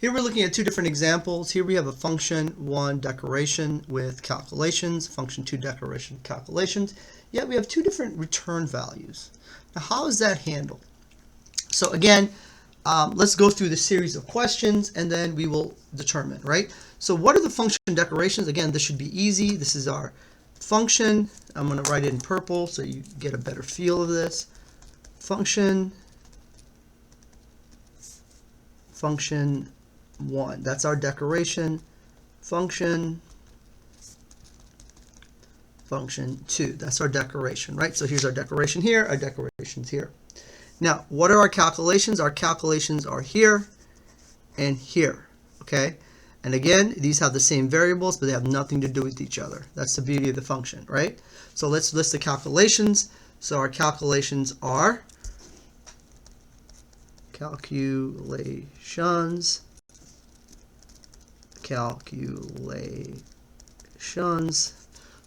Here we're looking at two different examples. Here we have a function 1 declaration with calculations, function 2 declaration calculations, yet we have two different return values. Now how is that handled? So again, let's go through the series of questions and then we will determine, right? So what are the function declarations? Again, this should be easy. This is our function. I'm going to write it in purple so you get a better feel of this. Function 1, that's our declaration. Function 2, that's our declaration, right? So here's our declaration here, our declarations here. Now, what are our calculations? Our calculations are here and here, okay? And again, these have the same variables, but they have nothing to do with each other. That's the beauty of the function, right? So let's list the calculations. So our calculations are calculations.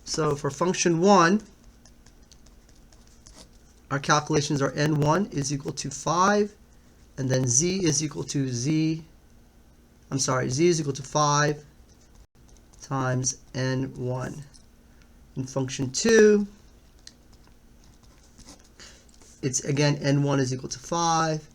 So for function 1, our calculations are n1 is equal to 5, and then z is equal to z is equal to 5 times n1. In function 2, it's again n1 is equal to 5,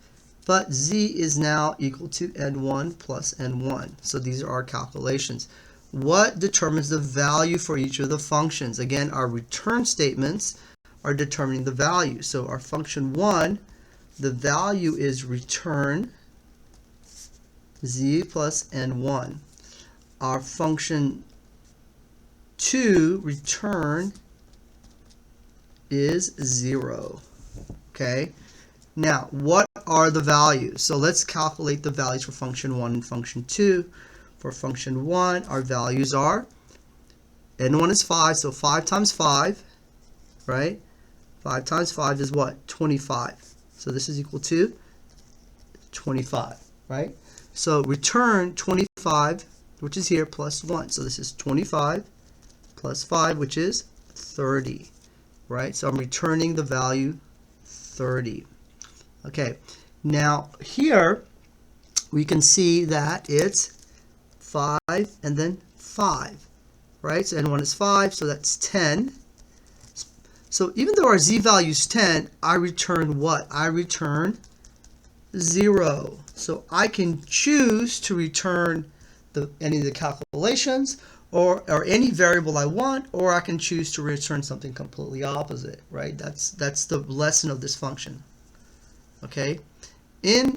but z is now equal to n1 plus n1. So these are our calculations. What determines the value for each of the functions? Again, our return statements are determining the value. So our function 1, the value is return z plus n1. Our function 2, return, is 0. Okay? Now, what are the values? So let's calculate the values for function 1 and function 2. For function 1, our values are n1 is 5, so 5 times 5, right? 5 times 5 is what? 25. So this is equal to 25, right? So return 25, which is here, plus 1. So this is 25 plus 5, which is 30, right? So I'm returning the value 30. Okay, now here we can see that it's 5 and then 5, right? So n1 is 5, so that's 10. So even though our z value is 10, I return what? I return 0. So I can choose to return any of the calculations or any variable I want, or I can choose to return something completely opposite, right? That's the lesson of this function. Okay?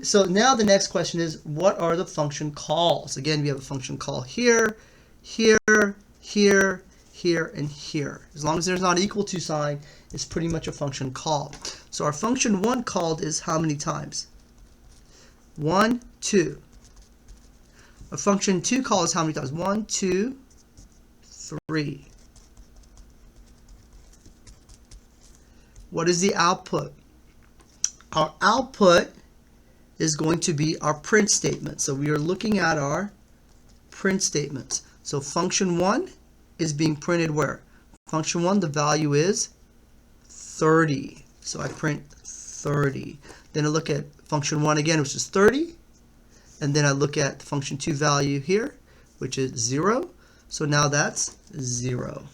So now the next question is, what are the function calls? Again, we have a function call here, here, here, here, and here. As long as there's not an equal to sign, it's pretty much a function call. So our function 1 called is how many times? 1, 2. A function 2 call is how many times? 1, 2, 3. What is the output? Our output is going to be our print statement. So we are looking at our print statements. So function 1 is being printed where? Function 1, the value is 30. So I print 30. Then I look at function 1 again, which is 30. And then I look at function 2 value here, which is 0. So now that's 0.